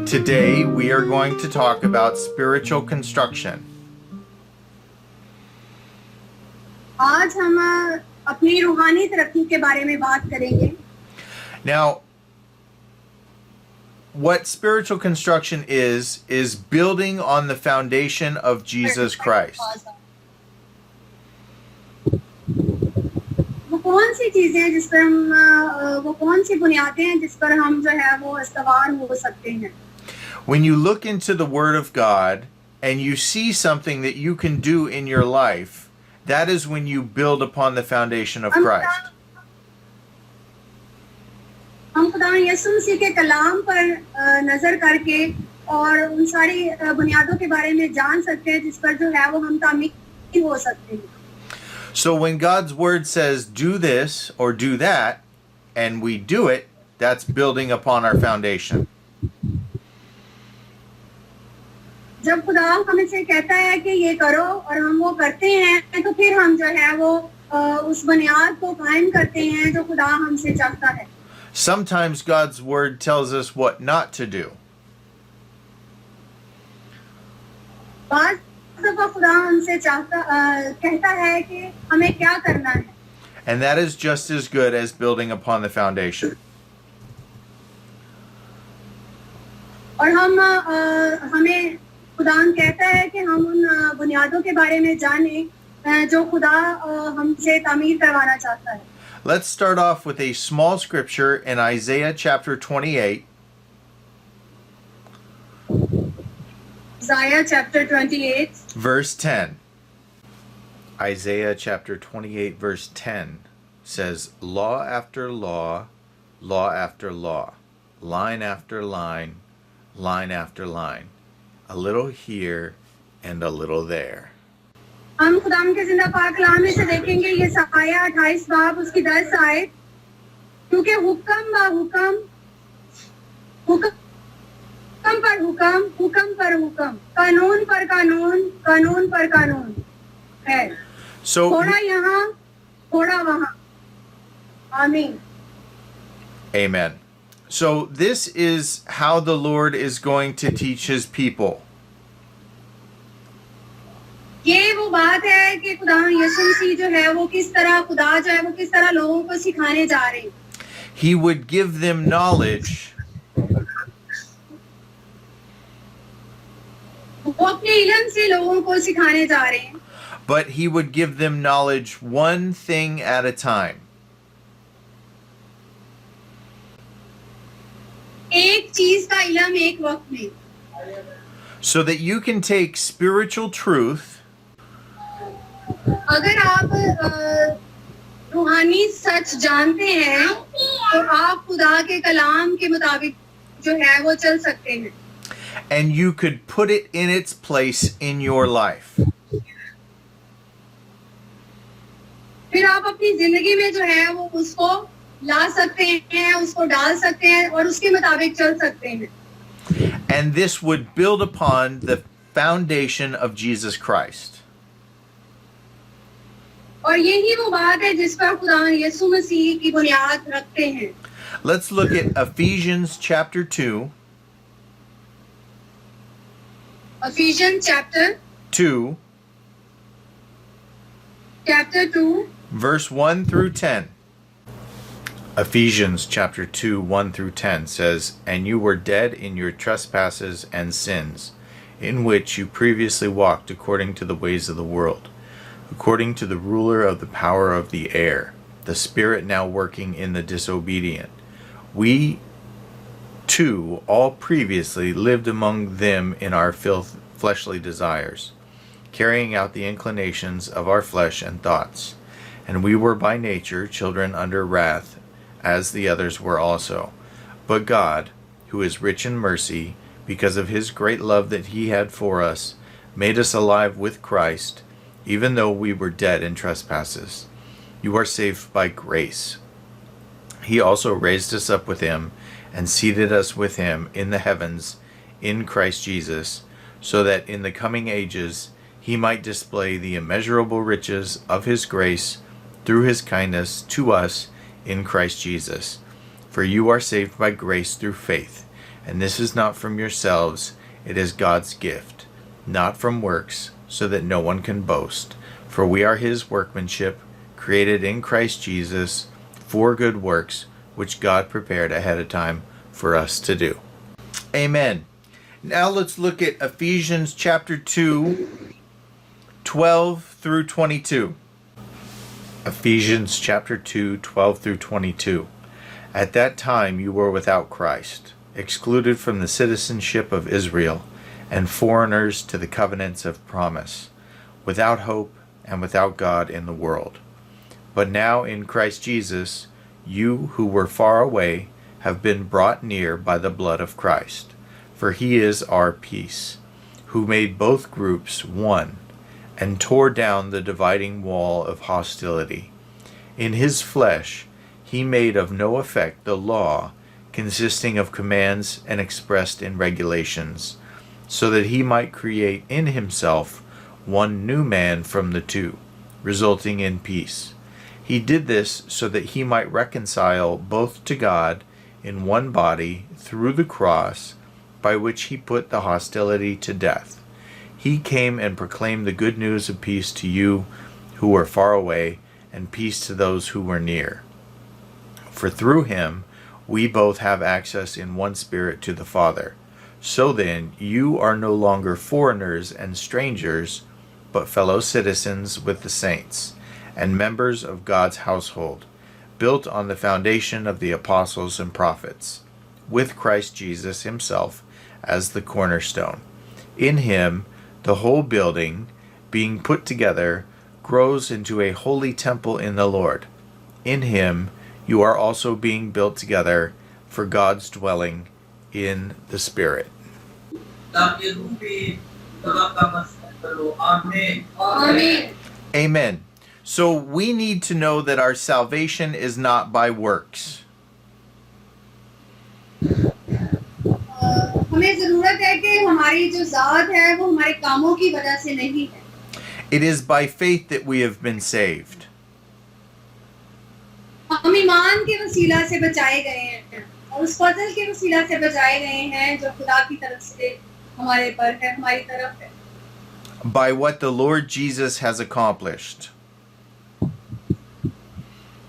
Today we are going to talk about spiritual construction. आज हम अपनी रूहानी तरक्की के बारे में बात करेंगे. Now, what spiritual construction is building on the foundation of Jesus Christ. वो कौन सी चीजें हैं जिस पर हम वो कौन सी बुनियादें हैं जिस पर हम जो है वो इस्तवार हो सकते हैं. When you look into the Word of God and you see something that you can do in your life, that is when you build upon the foundation of Christ. हम खुदा यीशु मसीह के कलाम पर नजर करके और उन सारी बुनियादों के बारे में जान सकते हैं जिस पर जो है वो हम तामीर हो सकते हैं. So when God's Word says do this or do that, and we do it, that's building upon our foundation. जब खुदा हमें से कहता है कि ये करो और हम वो करते हैं तो फिर हम जो है वो उस बुनियाद को कायम करते हैं जो खुदा हमसे चाहता है. Sometimes God's Word tells us what not to do. बात दफा खुदा हमसे कहता है कि हमें क्या करना है. And that is just as good as building upon the foundation. और हमें खुदा कहता है कि हम उन बुनियादों के बारे में जानें जो खुदा हमसे तामीर करवाना चाहता है. Let's start off with a small scripture in Isaiah chapter 28. Isaiah chapter 28. Verse 10. Isaiah chapter 28 verse 10 says, law after law, law after law, line after line, line after line, a little here and a little there. हम खुदाम के जिंदा पाक कलाम में से देखेंगे ये सफाया 28 बाब उसकी 10 आयत. क्योंकि हुक्म बा हुक्म, हुक्म पर हुक्म, हुक्म पर हुक्म, कानून पर कानून, कानून पर कानून है. So थोड़ा यहाँ थोड़ा वहाँ. आमीन. Amen. So this is how the Lord is going to teach his people. ये वो बात है कि खुदा यीशु मसीह जो है वो किस तरह खुदा जो है वो किस तरह लोगों को सिखाने जा रहे हैं. He would give them knowledge. वो अपने इल्म से लोगों को सिखाने जा रहे हैं. But he would give them knowledge one thing at a time. एक चीज का इल्म एक वक्त में. So that you can take spiritual truth अगर आप रूहानी सच जानते हैं तो आप खुदा के कलाम के मुताबिक जो है वो चल सकते हैं. and you could put it in its place in your life. फिर आप अपनी जिंदगी में जो है वो उसको ला सकते हैं, उसको डाल सकते हैं और उसके मुताबिक चल सकते हैं. And this would build upon the foundation of Jesus Christ. और यही वो बात है जिस पर खुदा यीशु मसीह की बुनियाद रखते हैं. Let's look at Ephesians chapter 2. Ephesians chapter 2, 2 verse 1 through 10. Ephesians chapter 2, 1 through 10 says, and you were dead in your trespasses and sins, in which you previously walked according to the ways of the world, according to the ruler of the power of the air, the spirit now working in the disobedient. We too all previously lived among them in our fleshly desires, carrying out the inclinations of our flesh and thoughts. And we were by nature children under wrath, as the others were also. But God, who is rich in mercy, because of his great love that he had for us, made us alive with Christ, even though we were dead in trespasses. You are saved by grace. He also raised us up with him and seated us with him in the heavens in Christ Jesus, so that in the coming ages he might display the immeasurable riches of his grace through his kindness to us in Christ Jesus. For you are saved by grace through faith, And this is not from yourselves, it is God's gift, not from works, so that no one can boast. For we are his workmanship, created in Christ Jesus for good works, which God prepared ahead of time for us to do. Amen. Now let's look at Ephesians chapter 2, 12 through 22. Ephesians chapter 2, 12 through 22. At that time you were without Christ, excluded from the citizenship of Israel, and foreigners to the covenants of promise, without hope and without God in the world. But now in Christ Jesus, you who were far away have been brought near by the blood of Christ, for he is our peace, who made both groups one, and tore down the dividing wall of hostility. In his flesh he made of no effect the law, consisting of commands and expressed in regulations, so that he might create in himself one new man from the two, resulting in peace. He did this so that he might reconcile both to God in one body through the cross, by which he put the hostility to death. He came and proclaimed the good news of peace to you who were far away, and peace to those who were near. For through him we both have access in one Spirit to the Father. So then, you are no longer foreigners and strangers, but fellow citizens with the saints, and members of God's household, built on the foundation of the apostles and prophets, with Christ Jesus himself as the cornerstone. In him, the whole building, being put together, grows into a holy temple in the Lord. In him, you are also being built together for God's dwelling in the Spirit. Amen. Amen. So we need to know that our salvation is not by works. हमें जरूरत है कि हमारी जो जात है वो हमारे कामों की वजह से नहीं है. It is by faith that we have been saved. हम ईमान के वसीला से बचाए गए हैं और उस फजल के वसीला से बचाए गए हैं जो खुदा की तरफ से हमारे पर है, हमारी तरफ है. By what the Lord Jesus has accomplished.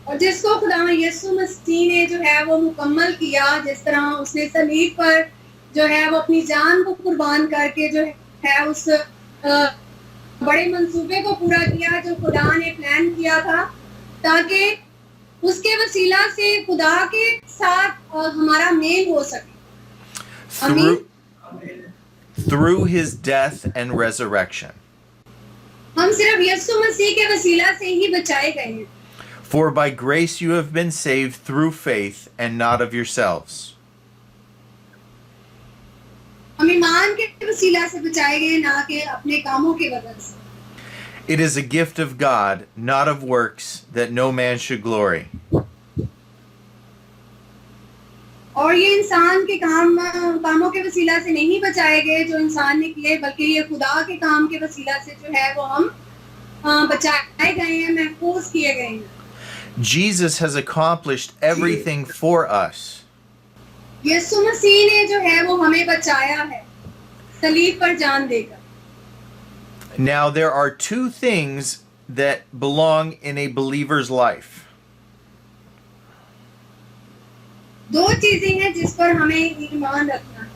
और जिसको खुदा यीशु मसीह ने जो है वो मुकम्मल किया, जिस तरह उसने सलीब पर जो है वो अपनी जान को कुर्बान करके जो है उस बड़े मंसूबे को पूरा किया जो खुदा ने प्लान किया था, ताकि उसके वसीला से खुदा के साथ हमारा मेल हो सके. Through his death and resurrection. हम सिर्फ यीशु मसीह के वसीला से ही बचाए गए हैं. For by grace you have been saved through faith, and not of yourselves. हम ईमान के वसीला से बचाए गए, ना कि अपने कामों की वजह से. It is a gift of God, not of works, that no man should glory. और ये इंसान के कामों के वसीला से नहीं बचाए गए जो इंसान ने किए, बल्कि ये खुदा के काम के वसीला से जो है वो हम बचाए गए हैं, महफूज किए गए हैं. Jesus has accomplished everything for us. यीशु मसीह ने जो है वो हमें बचाया है सलीब पर जान देकर. Now there are two things that belong in a believer's life. दो चीजें हैं जिस पर हमें ईमान रखना है.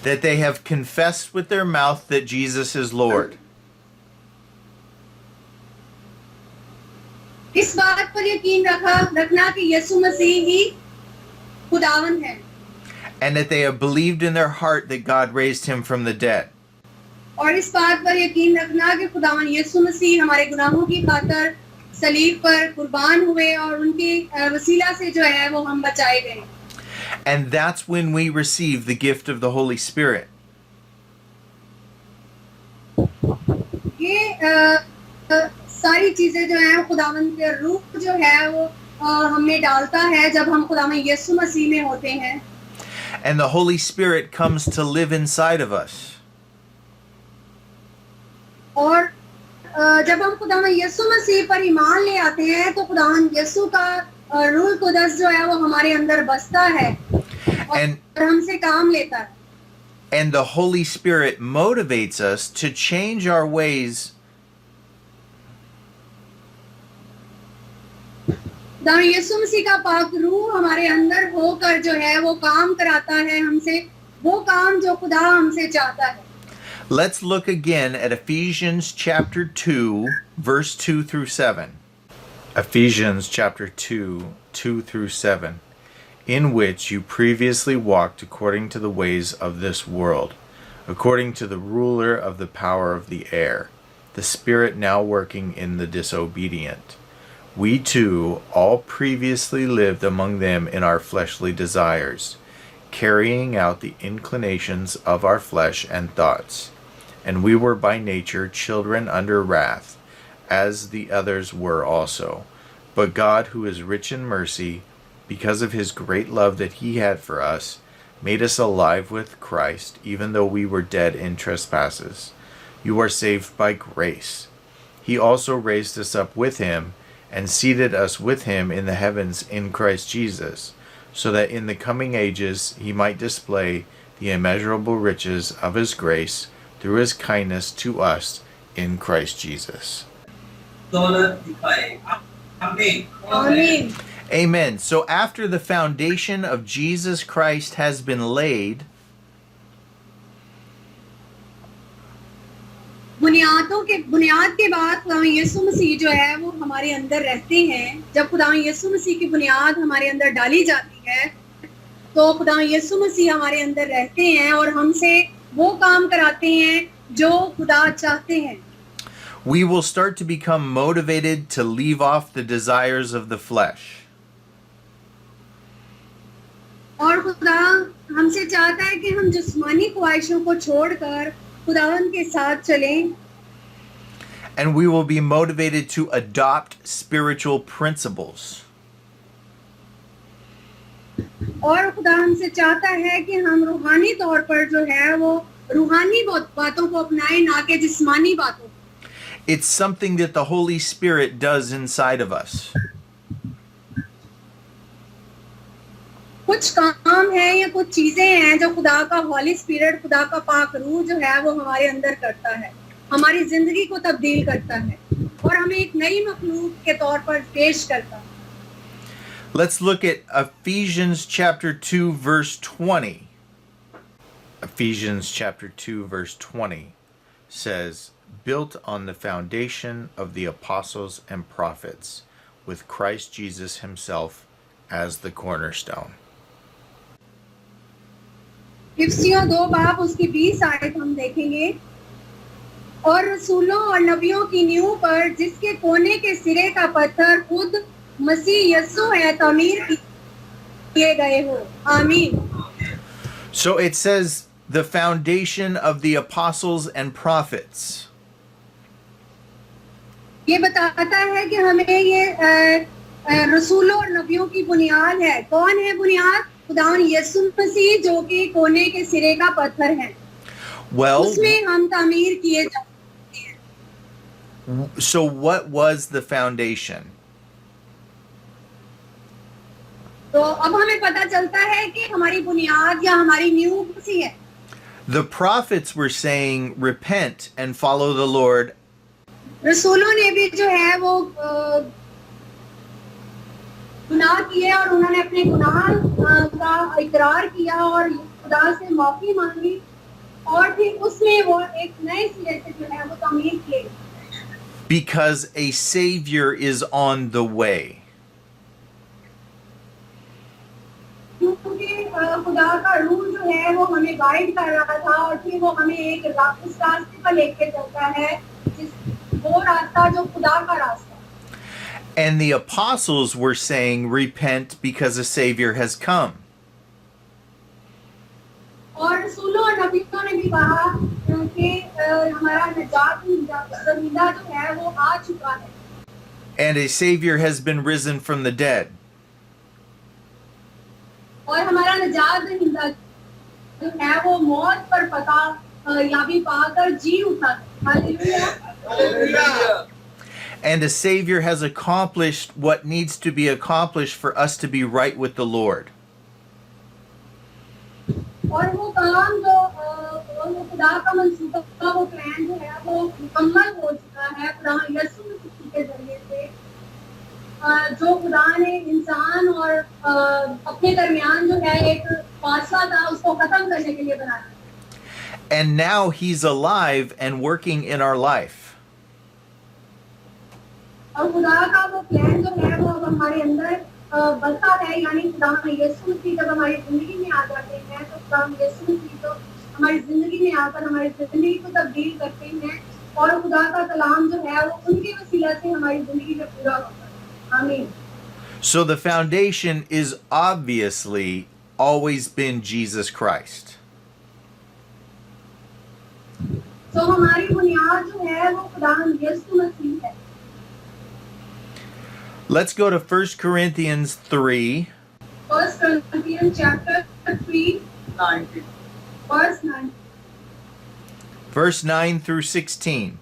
That they have confessed with their mouth that Jesus is Lord. इस बात पर यकीन रखना कि यीशु मसीह ही खुदावन है. And that they have believed in their heart that God raised him from the dead. और इस बात पर यकीन रखना कि खुदावन यीशु मसीह हमारे गुनाहों की खातिर सलीब पर कुर्बान हुए और उनके वसीला से जो है वो हम बचाए गए. And that's when we receive the gift of the Holy Spirit. ये सारी चीजें जो हैं खुदावन के रूह जो है वो हमें डालता है जब हम खुदावन यीशु मसीह में होते हैं. And the Holy Spirit comes to live inside of us. और जब हम खुदावन यीशु मसीह पर ईमान ले आते हैं तो खुदावन यीशु का रूह कुदस जो है वो हमारे अंदर बसता है And और हमसे काम लेता है. And the Holy Spirit motivates us to change our ways. यीशु मसीह का पाक रूह हमारे अंदर होकर जो है वो काम कराता है हमसे, वो काम जो खुदा हमसे चाहता है. Let's look again at Ephesians chapter 2, verse 2 through 7. Ephesians chapter 2, 2 through 7. In which you previously walked according to the ways of this world, according to the ruler of the power of the air, the spirit now working in the disobedient. We too all previously lived among them in our fleshly desires, carrying out the inclinations of our flesh and thoughts. And we were by nature children under wrath, as the others were also. But God, who is rich in mercy, because of his great love that he had for us, made us alive with Christ, even though we were dead in trespasses. You are saved by grace. He also raised us up with him and seated us with him in the heavens in Christ Jesus, so that in the coming ages he might display the immeasurable riches of his grace through his kindness to us in Christ Jesus. आमीन. Amen. So after the foundation of Jesus Christ has been laid, बुनियाद के बाद खुदा यीशु मसीह जो है वो हमारे अंदर रहते हैं. जब खुदा यीशु मसीह की बुनियाद हमारे अंदर डाली जाती है तो खुदा यीशु मसीह हमारे अंदर रहते हैं और हमसे वो काम कराते हैं जो खुदा चाहते हैं. we will start to become motivated to leave off the desires of the flesh. और खुदा हमसे चाहता है कि हम जिस्मानी ख्वाहिशों को छोड़कर खुदावंद के साथ चलें. And we will be motivated to adopt spiritual principles. और खुदा हमसे चाहता है कि हम रूहानी तौर पर जो है वो रूहानी बातों को अपनाएं, ना कि जिस्मानी बातों. It's something that the Holy Spirit does inside of us. कुछ काम है या कुछ चीजें हैं जो खुदा का हॉली स्पिरिट, खुदा का पाक रूह जो है वो हमारे अंदर करता है, हमारी जिंदगी को तब्दील करता है और हमें एक नई मखलूक के तौर पर पेश करता है. Let's look at Ephesians chapter 2 verse 20. Ephesians chapter 2 verse 20 says, built on the foundation of the apostles and prophets, with Christ Jesus himself as the cornerstone. इफ्सियों 2 बाब उसकी 20 आयत हम देखेंगे. और रसूलों और नबियों की नींव पर जिसके कोने के सिरे का पत्थर खुद मसीह यीशु है, तामीर किए गए हो. आमीन. So it says the foundation of the apostles and prophets. ये बताता है कि हमें ये रसूलों और नबियों की बुनियाद है. कौन है बुनियाद? खुदावन यीशु मसीह जो कि कोने के सिरे का पत्थर है. Well, उसमें हम तामीर किए जाते हैं. so what was the foundation? तो अब हमें पता चलता है कि हमारी बुनियाद या हमारी नींव मसीह है. The prophets were saying, repent and follow the Lord. रसूलों ने भी जो है वो गुनाह किए और उन्होंने अपने गुनाह का इकरार किया और खुदा से माफी मांगी और फिर उसमें वो एक नए सिरे से जो है वो तामीर किए. Because a savior is on the way. क्योंकि खुदा का रूह जो है वो हमें गाइड कर रहा था और फिर वो हमें एक उस रास्ते पर लेके चलता है, वो रास्ता जो खुदा का रास्ता. And the apostles were saying, repent because a savior has come. और रसूलों और नबियों ने भी कहा कि हमारा निजात ज़मींदा जो है वो आ चुका है. And a savior has been risen from the dead. और हमारा निजात ज़मींदा जो है वो मौत पर पता या भी पाकर जी उठा. Hallelujah. And a savior has accomplished what needs to be accomplished for us to be right with the Lord. और वो काम जो वो खुदा का मंसूबा वो प्लान जो है वो मुकम्मल हो चुका है खुदा यीशु मसीह के जरिए से जो खुदा ने इंसान और अपने दरमियान जो है एक फासला था उसको खत्म करने के लिए बनाया And now he's alive and working in our life. और खुदा का वो प्लान जो है वो अब हमारे अंदर बसा है यानी खुदा यीशु मसीह जब हमारी जिंदगी में आ जाते हैं तो खुदा यीशु मसीह तो हमारी जिंदगी में आकर हमारी जिंदगी को तब्दील करते हैं और खुदा का कलाम जो है वो उनके वसीला से हमारी जिंदगी में पूरा होता है आमीन So the foundation is obviously always been Jesus Christ. तो हमारी बुनियाद जो है वो खुदा यीशु मसीह है Let's go to 1 Corinthians 3. 1 Corinthians chapter 3 verse 9 Verse 9 through 16.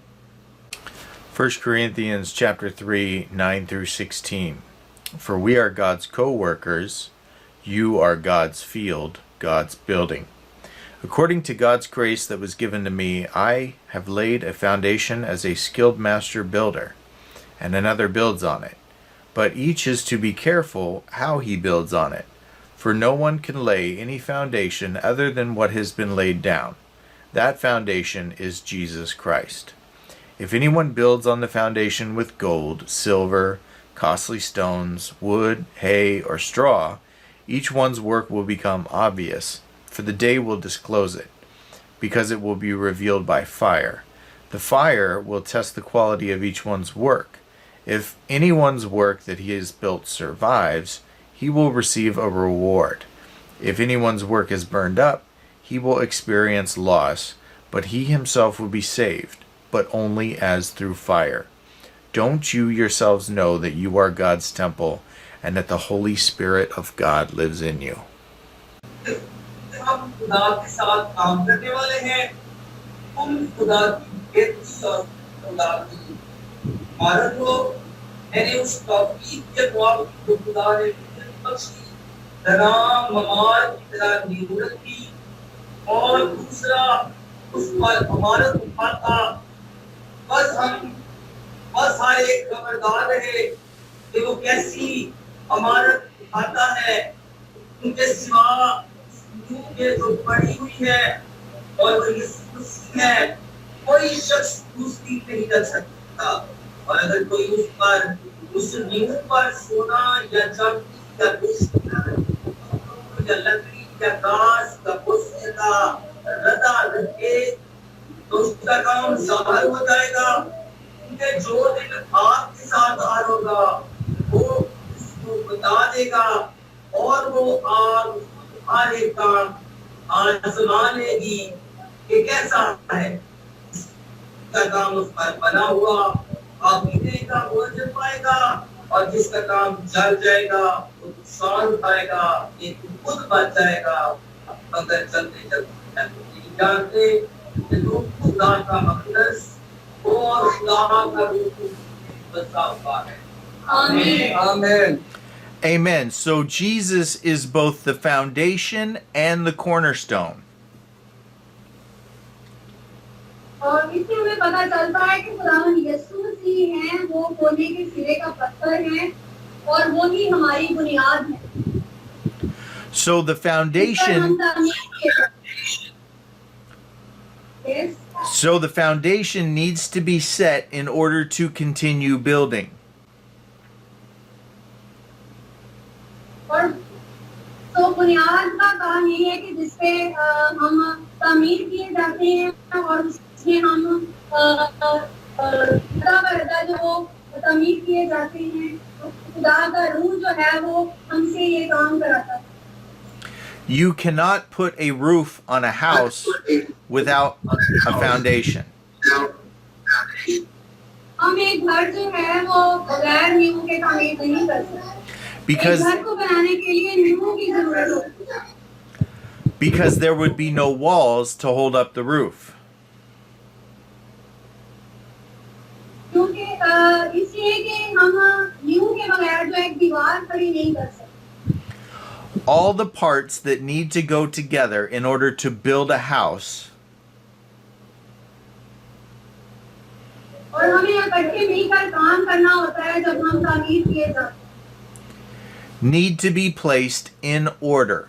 1 Corinthians chapter 3, 9 through 16. For we are God's co-workers, you are God's field, God's building. According to God's grace that was given to me, I have laid a foundation as a skilled master builder, and another builds on it. But each is to be careful how he builds on it. For no one can lay any foundation other than what has been laid down. That foundation is Jesus Christ. If anyone builds on the foundation with gold, silver, costly stones, wood, hay, or straw, each one's work will become obvious, for the day will disclose it, because it will be revealed by fire. The fire will test the quality of each one's work. If anyone's work that he has built survives, he will receive a reward. If anyone's work is burned up, he will experience loss, but he himself will be saved, but only as through fire. Don't you yourselves know that you are God's temple, and that the Holy Spirit of God lives in you? हम खुदा के साथ काम करने वाले हैं हम खुदा की बेहतरी और खुदा की इमारत हो मैंने उस तौफीक के मुआबिक जो खुदा ने मुझे बख्शी तमाम ममार की तरह नींव रखी और दूसरा उस पर इमारत उठाता बस हर एक खबरदार रहे कि वो कैसी इमारत उठाता है उनके सिवा के जो पड़ी हुई है और जो यीशु है कोई शख्स दूसरी नहीं कर सकता और अगर कोई उस पर उस नींव पर सोना या चांदी या कुछ या लकड़ी या घास का पोसने का रदा रखे तो उसका काम ज़ाहिर हो जाएगा उनके जो दिन आग के साथ हार होगा वो उसको बता देगा और वो आग हर एक का आजमा लेगी कि कैसा है इसका काम उस पर बना हुआ आप देगा वो जल पाएगा और जिसका काम जल जाएगा वो नुकसान उठाएगा ये खुद बच जाएगा अगर चलते चलते नहीं जानते कि लोग खुदा का मकदस और खुदा का रूप बसा हुआ है आमीन आमीन Amen. So Jesus is both the foundation and the cornerstone. और इससे हमें पता चलता है कि खुदावंद यीशु मसीह हैं वो कोने के सिरे का पत्थर हैं और वो ही हमारी बुनियाद है So the foundation Yes. So the foundation needs to be set in order to continue building. और तो बुनियाद का काम ये है कि जिसपे हम तामीर किए जाते हैं और उसमें हम खुदा का जो वो तामीर किए जाते हैं तो खुदा का रूह जो है वो हमसे ये काम कराता है You cannot put a roof on a house without a foundation. हम एक घर जो है वो बगैर नींव के तामीर नहीं कर सकते Because घर को बनाने के लिए नींव की जरूरत होती है because there would be no walls to hold up the roof. क्योंकि इसलिए कि हम नींव के बगैर जो एक दीवार खड़ी नहीं कर सकते all the parts that need to go together in order to build a house और हमें इकट्ठे मिलकर काम करना होता है जब हम तामीर किए जाते हैं need to be placed in order.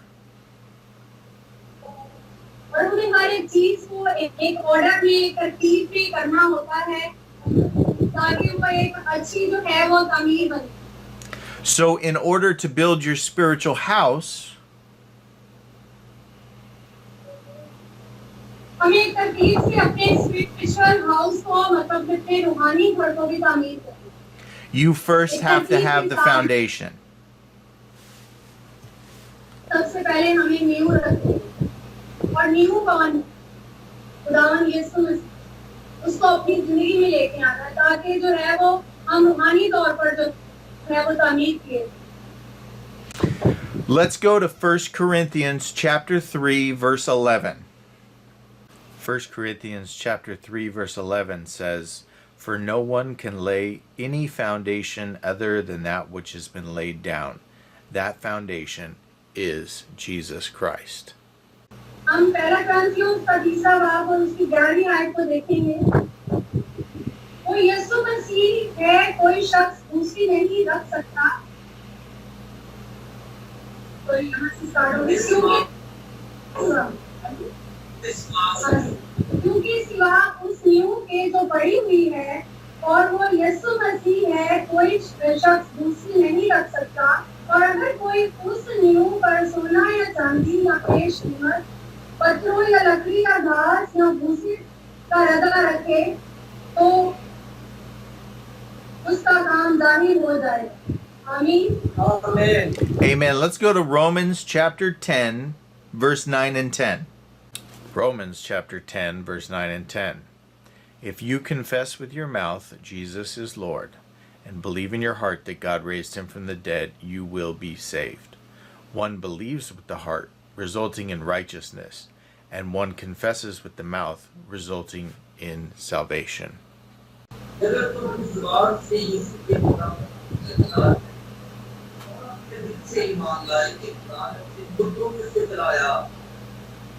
और हमें हर एक चीज को एक ऑर्डर में एक तरतीब में करना होता है ताकि वो एक अच्छी जो है वो तामीर बने So in order to build your spiritual house, हमें एक तरतीब से अपने स्पिरिचुअल हाउस को मतलब अपने रूहानी घर को भी तामीर करना you first have to have the foundation. सबसे पहले हमें नींव रखनी और नींव कौन खुदावन यीशु मसीह उसको अपनी जिंदगी में लेके आना ताकि जो है वो हम रूहानी तौर पर जो है वो तामीर किए Let's go to 1 Corinthians chapter 3 verse 11. 1 Corinthians chapter 3 verse 11 says, "For no one can lay any foundation other than that which has been laid down. That foundation is Jesus Christ." हम पहला क्रंथियों का 30वां बाब और उसकी 11वीं आयत को देखेंगे वो यीशु मसीह है कोई शख्स दूसरी नहीं रख सकता तो यहाँ से स्टार्ट होगी क्योंकि सिवा उस नींव के जो बड़ी हुई है और वो यीशु मसीह है कोई शख्स दूसरी नहीं रख सकता और अगर कोई उस नींव पर सोना या चांदी या पेश कीमत पत्थरों या लकड़ी या घास या भूसी का रदा रखे तो उसका काम जाहिर हो जाएगा आमीन Amen. Amen. Let's go to Romans chapter 10 verse 9 and 10. Romans chapter 10 verse 9 and 10. If you confess with your mouth Jesus is Lord and believe in your heart that God raised him from the dead, you will be saved. One believes with the heart, resulting in righteousness, and one confesses with the mouth, resulting in salvation. अगर तुम जुबान से यीशु के नाम और अपने दिल से ईमान लाए कि खुदा ने उसे मुर्दों में से जलाया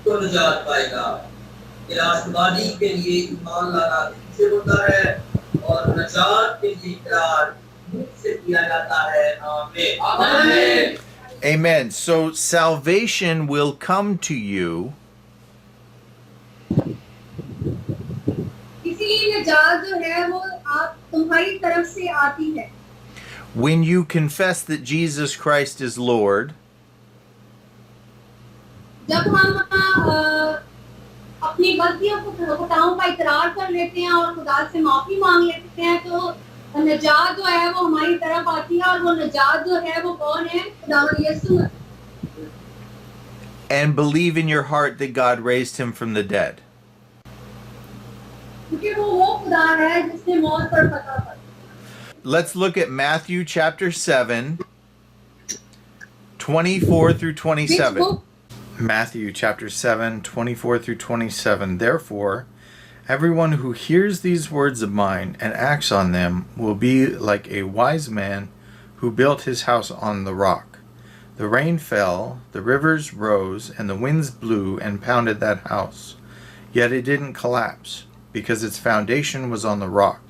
तो निजात पाएगा। इलाजबानी के लिए ईमान लाना दिल से होता है और निजात के लिए इकरार मुंह से किया जाता है। आमीन। आमीन। Amen. So salvation will come to you इसीलिए निजात जो है वो आप तुम्हारी तरफ से आती है when you confess that Jesus Christ is Lord. जब हम अपनी गलतियों को खताओं का इकरार कर लेते हैं और खुदा से माफी मांग लेते हैं तो निजात जो है वो हमारी तरफ आती है और वो निजात जो है वो कौन है खुदावन यीशु मसीह And believe in your heart that God raised him from the dead. क्योंकि वो खुदा है जिसने मौत पर फतह पाई Let's look at Matthew chapter 7, 24 through 27. Matthew chapter 7, 24 through 27. Therefore, everyone who hears these words of mine and acts on them will be like a wise man who built his house on the rock. The rain fell, the rivers rose, and the winds blew and pounded that house. Yet it didn't collapse, because its foundation was on the rock.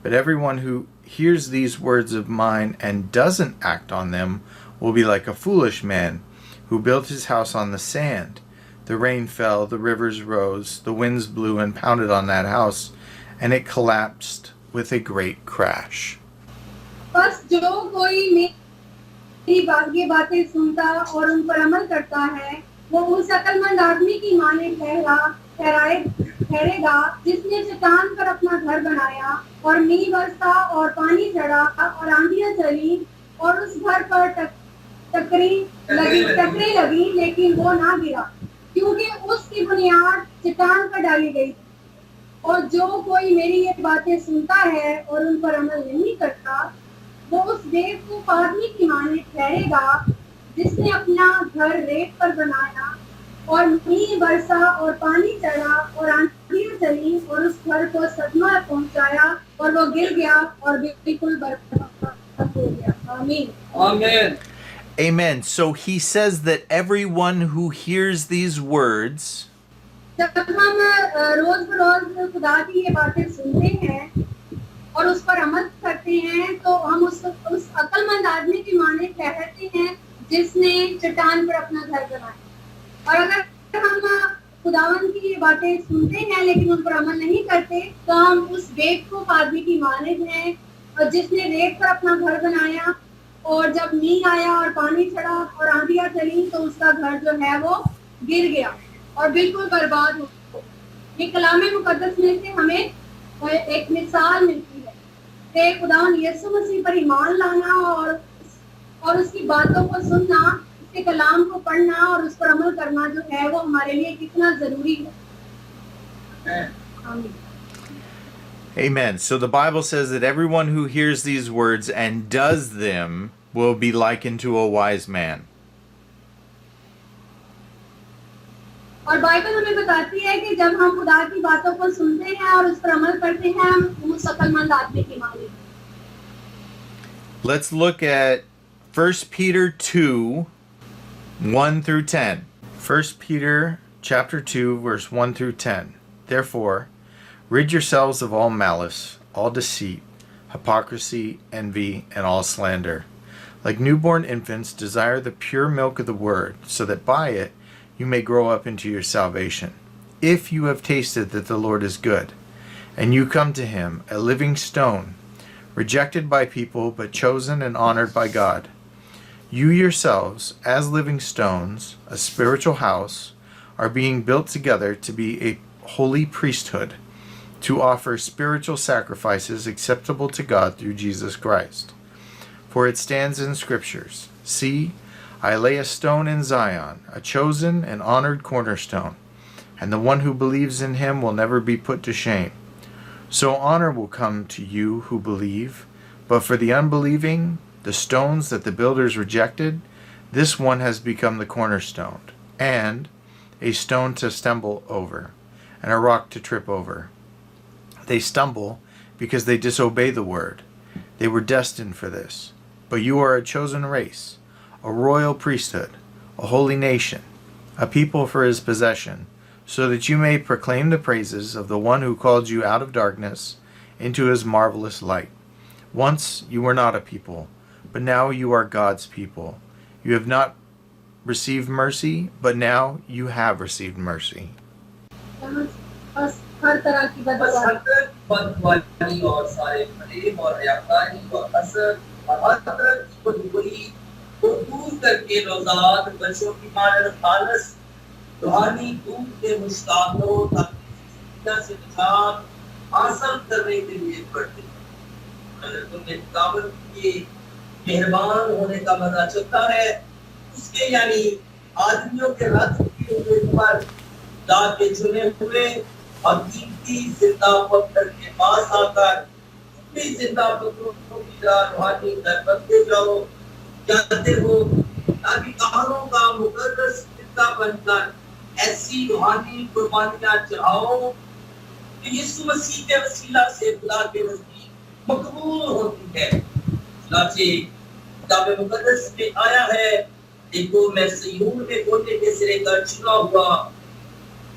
But everyone who hears these words of mine and doesn't act on them will be like a foolish man who built his house on the sand. The rain fell, the rivers rose, the winds blew and pounded on that house, and it collapsed with a great crash. बस जो कोई मेरी ये बातें सुनता और उन पर अमल करता है वो उस अक्लमंद आदमी की माने ठहरेगा जिसने चट्टान पर अपना घर बनाया और मींह बरसा और पानी चढ़ा और आंधियां चली और उस घर पर टकरे लगी लेकिन वो ना गिरा क्योंकि उसकी बुनियाद चट्टान पर डाली गई थी। और जो कोई मेरी ये बातें सुनता है और उन पर अमल नहीं करता वो उस बेवकूफ आदमी की माने ठहरेगा जिसने अपना घर रेत पर बनाया और मींह बरसा और पानी चढ़ा और आंधियां चली और उस घर को सदमा पहुंचाया और वो गिर गया और बिल्कुल बर्बाद हो गया। आमीन। आमीन। Amen. So he says that everyone who hears these words जब हम रोज बरोज खुदा की ये बातें सुनते हैं और उस पर अमल करते हैं तो हम उस अक्लमंद आदमी की माने ठहरते हैं जिसने चट्टान पर अपना घर बनाया। और अगर हम खुदावन की ये बातें सुनते हैं लेकिन उन पर अमल नहीं करते तो हम उस बेवकूफ आदमी की माने हैं और जिसने रेत पर अपना घर बनाया और जब मींह आया और पानी चढ़ा और आंधियां चली तो उसका घर जो है वो गिर गया और बिल्कुल बर्बाद हो गया। ये कलाम मुकद्दस में से हमें एक मिसाल मिलती है कि खुदावन यीशु मसीह पर ईमान लाना और उसकी बातों को सुनना, उसके कलाम को पढ़ना और उस पर अमल करना जो है वो हमारे लिए कितना जरूरी है। आमीन। Amen. So the Bible says that everyone who hears these words and does them will be likened to a wise man. और बाइबल हमें बताती है कि जब हम खुदा की बातों को सुनते हैं और उस पर अमल करते हैं हम उस अक्लमंद आदमी की माने। Let's look at 1 Peter 2, 1 through 10. 1 Peter chapter 2, verse 1 through 10. Therefore, rid yourselves of all malice, all deceit, hypocrisy, envy, and all slander. Like newborn infants, desire the pure milk of the word, so that by it you may grow up into your salvation. If you have tasted that the Lord is good, and you come to him, a living stone, rejected by people, but chosen and honored by God, you yourselves, as living stones, a spiritual house, are being built together to be a holy priesthood, to offer spiritual sacrifices acceptable to God through Jesus Christ. For it stands in Scriptures, see, I lay a stone in Zion, a chosen and honored cornerstone, and the one who believes in him will never be put to shame. So honor will come to you who believe, but for the unbelieving, the stones that the builders rejected, this one has become the cornerstone, and a stone to stumble over, and a rock to trip over. They stumble because they disobey the word. They were destined for this. But you are a chosen race, a royal priesthood, a holy nation, a people for his possession, so that you may proclaim the praises of the one who called you out of darkness into his marvelous light. Once you were not a people, but now you are God's people. You have not received mercy, but now you have received mercy. हर तरह की बदवाली और सारे प्रेम और रियाकारी और हसद और हर तरह की बुराई को दूर करके रोजात बच्चों की मानन खालस रूहानी दूध से मुश्ताक हो ताकि दुनिया से निजात हासिल करने के लिए बढ़ते। अगर तुमने खुदावंद के मेहरबान होने का मजा चखा है उसके यानी आदमियों के रथ के ऊपर जाके चुने हुए और कीमती जिंदा पत्थर के पास आकर अपनी जिंदा पत्थरों की रूहानी दर बनते जाओ जाते हो ताकि कहानों का मुकद्दस हिस्सा बनकर ऐसी रूहानी कुर्बानियां चढ़ाओ कि यीशु मसीह के वसीला से खुदा के नजदीक मकबूल होती है। चुनांचे किताब मुकद्दस में आया है, देखो मैं सिय्योन में गोटे के सिरे का चुना हुआ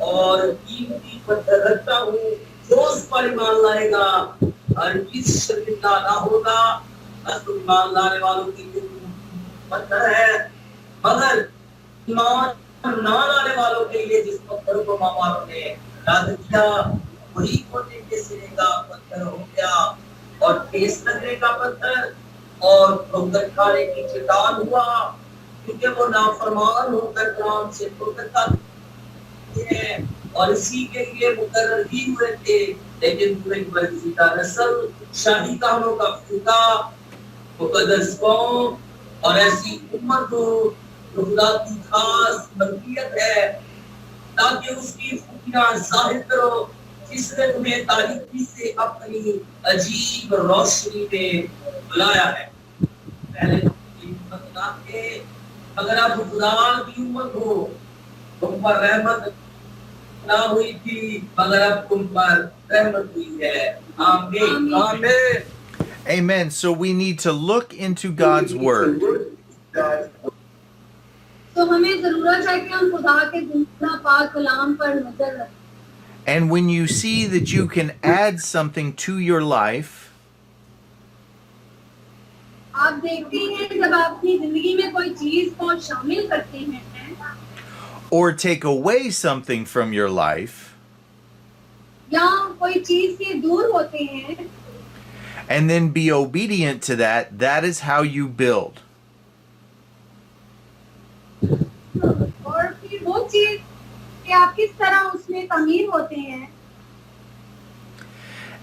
और कीमती पत्थर रखता हूँ, जो उस पर ईमान लाएगा हरगिज़ शर्मिंदा ना होगा। असल ईमान लाने वालों की पत्थर है, मगर ईमान ना लाने वालों के लिए जिस पत्थर को मामारों ने रद्द किया वही गोटे के सिरे का पत्थर हो गया और ठेस लगने का पत्थर और ठोकर खाने की चट्टान हुआ, क्योंकि वो नाफरमान होकर कलाम से ठोकर खाते और इसी के लिए मुकर्रर ही हुए थे। लेकिन तुम्हें बरसीता नस्ल, शाही कामों का फूका, मुकद्दस कौम और ऐसी उम्मत हो जो खुदा की खास मलकियत है, ताकि उसकी खूबियां जाहिर करो जिसने तुम्हें तारीकी से अपनी अजीब रोशनी में बुलाया है। पहले के अगर आप खुदा की उम्मत हो तुम पर रहमत ना हुई थी, मगर अब तुम पर रहमत हुई है। आमीन। Amen. So we need to look into God's word. तो हमें जरूरत है कि हम खुदा के जिंदा पाक कलाम पर नजर रखें। And when you see that you can add something to your life, आप देखते हैं जब आप अपनी जिंदगी में कोई चीज को शामिल करते हैं or take away something from your life, या कोई चीज से दूर होते हैं and then be obedient to that, that is how you build. और फिर वो चीज कि आप किस तरह उसमें तमीर होते हैं।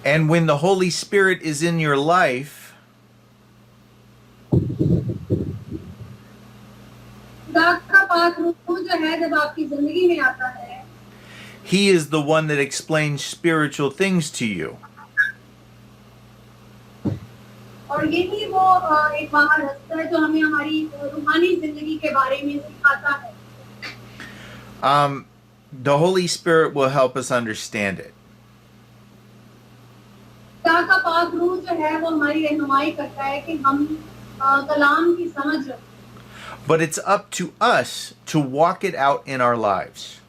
And when the Holy Spirit is in your life, खुदा का पाक रूह जो है जब आपकी जिंदगी में आता है, He is the one that explains spiritual things to you. और यही वो एक वहाँ रास्ता है जो हमें हमारी रूहानी जिंदगी के बारे में सिखाता है। The Holy Spirit will help us understand it. खुदा का पाक रूह जो है वो हमारी रहनुमाई करता है कि हम कलाम की समझ रखें। But it's up to us to walk it out in our lives.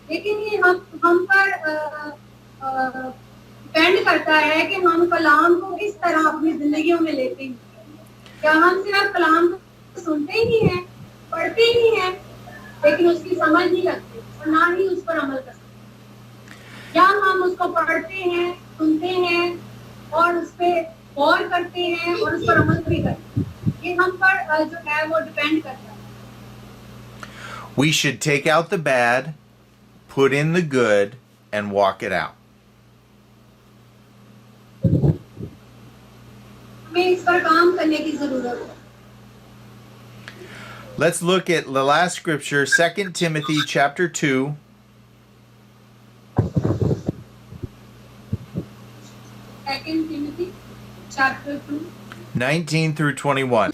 लेकिन ये हम पर डिपेंड करता है कि हम कलाम को किस तरह अपनी जिंदगियों में लेते हैं। क्या हम सिर्फ कलाम को सुनते ही हैं, पढ़ते ही हैं, लेकिन उसकी समझ नहीं रखते और ना ही उस पर अमल करते, या हम उसको पढ़ते हैं, सुनते हैं और उस पर गौर करते हैं और उस पर अमल भी करते हैं। ये हम पर जो है वो डिपेंड करता है। We should take out the bad, put in the good, and walk it out. हमें इस पर काम करने की जरूरत है। Let's look at the last scripture, 2 Timothy chapter 2. Second Timothy chapter 2. 19 through 21.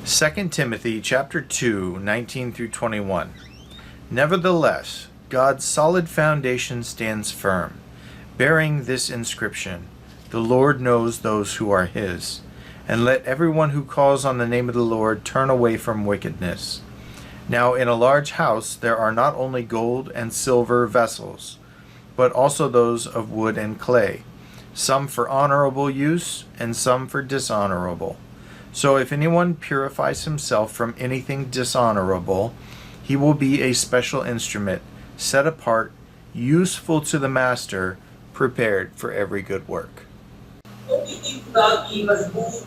2 Timothy chapter 2, 19 through 21. Nevertheless, God's solid foundation stands firm, bearing this inscription, "The Lord knows those who are his." And let everyone who calls on the name of the Lord turn away from wickedness. Now in a large house there are not only gold and silver vessels, but also those of wood and clay, some for honorable use and some for dishonorable. So if anyone purifies himself from anything dishonorable, he will be a special instrument, set apart, useful to the master, prepared for every good work. खुदा की मजबूत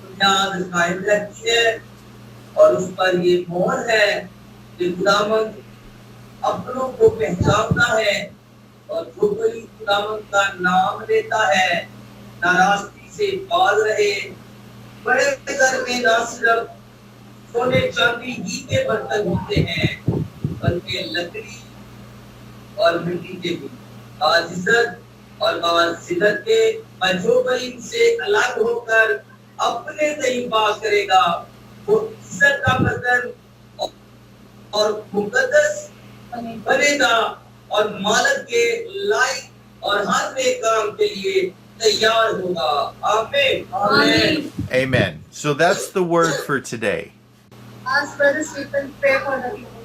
बुनियाद कायम रहती है और उस पर ये मोहर है कि खुदावंद अपनों को पहचानता है और जो कोई खुदावंद का नाम लेता है नाराजगी से पाल रहे। बड़े घर में ना सिर्फ सोने चांदी ही के बर्तन होते हैं बल्कि लकड़ी और मिट्टी के भी। इज्जत और बाज़िदत के जो कोई इनसे अलग होकर अपने से ही पाक करेगा वो इज्जत का बर्तन और मुकद्दस बनेगा और मालिक के लायक और हर एक काम के लिए तैयार होगा। आमीन। आमीन। Amen. So that's the word for today. Ask Brother Stephen pray for the people.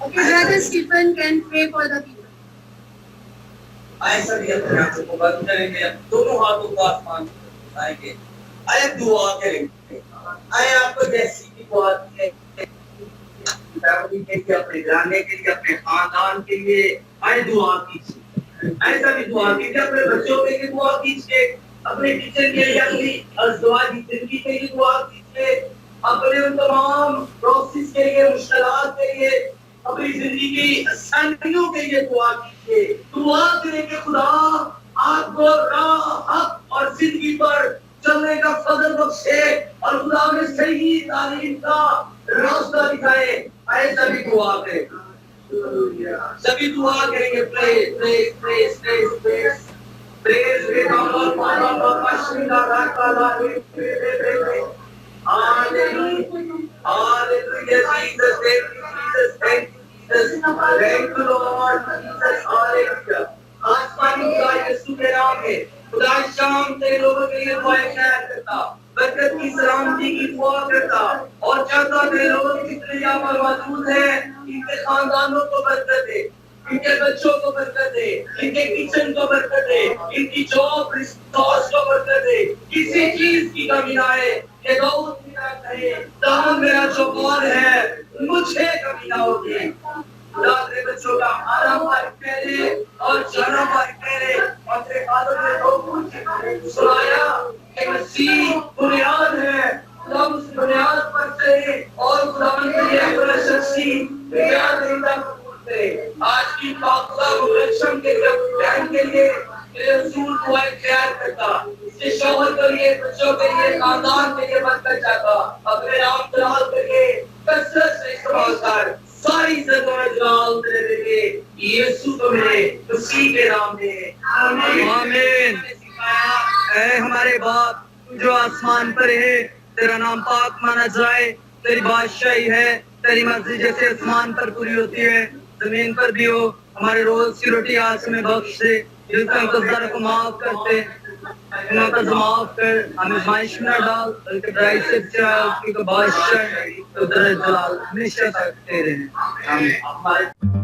Okay, Brother Stephen can pray for the people. आए सभी अपने हाथों को बंद करेंगे, दोनों हाथों को आसमान पर उठाएंगे, आए दुआ करेंगे। आए आपको जैसी की दुआ है फैमिली के लिए, अपने घराने के लिए, अपने खानदान के लिए आए दुआ कीजिए। आए सभी दुआ कीजिए, अपने बच्चों के लिए दुआ कीजिए, अपने टीचर के लिए, अपनी अज़वाजी जिंदगी के लिए दुआ कीजिए, अपने उन तमाम प्रोसेस के लिए, मुश्किलात के लिए, अपनी जिंदगी की आसानियों के लिए दुआ कीजिए। दुआ करेंगे खुदा आपको राह हक और जिंदगी पर चलने का फजल बख्शे और खुदा ने सही तालीम का रास्ता दिखाए। आए सभी दुआ करें, सभी दुआ करेंगे। Praise praise praise praise praise praise Thank you, Lord Jesus. Hallelujah. आसमानी खुदा यीशु के नाम में खुदा शाम तेरे लोगों के लिए दुआएं खैर करता, बरकत की सलामती की दुआ करता और चाहता कि लोग जितने यहाँ पर मौजूद हैं इनके खानदानों को बरकत दे, इनके बच्चों को बरकत दे, इनके किचन को बरकत दे, इनकी जॉब रिसोर्स को बरकत दे, किसी चीज की कमी ना आए। ये दाऊद की तरह कहे, दाऊद मेरा जो मौल है मुझे कमी ना होगी। खुदा तेरे बच्चों का आना पाक करे और जाना पाक करे और तेरे कादों ने जो कुछ सुनाया कि मसीह बुनियाद है, खुदा उस बुनियाद पर से और खुदा के लिए बड़ा शख्सी बुनियाद जिंदा करते। आज की पाकला मुकद्दम के बहन के लिए तेरे रसूल को तैयार करता, इसके शौहर के लिए, बच्चों के लिए, खानदान के लिए बरकत चाहता, अपने नाम तलाल करके कसरत से इस्तेमाल कर। सारी जलाल तेरे लिए यीशु तुम्हें मसीह के नाम में आमीन। ऐ हमारे बाप तू जो आसमान पर है, तेरा नाम पाक माना जाए, तेरी बादशाही है, तेरी मर्जी जैसे आसमान पर पूरी होती है जमीन पर भी हो। हमारे रोज की रोटी आज हमें बख्श दे, जिसका कर्जदार को माफ करते गुनाह का माफ कर, हमें आज़माइश में न डाल बल्कि बुराई से बचा, उसकी बादशाह तो दर जलाल हमेशा तक तेरे हैं। आमीन।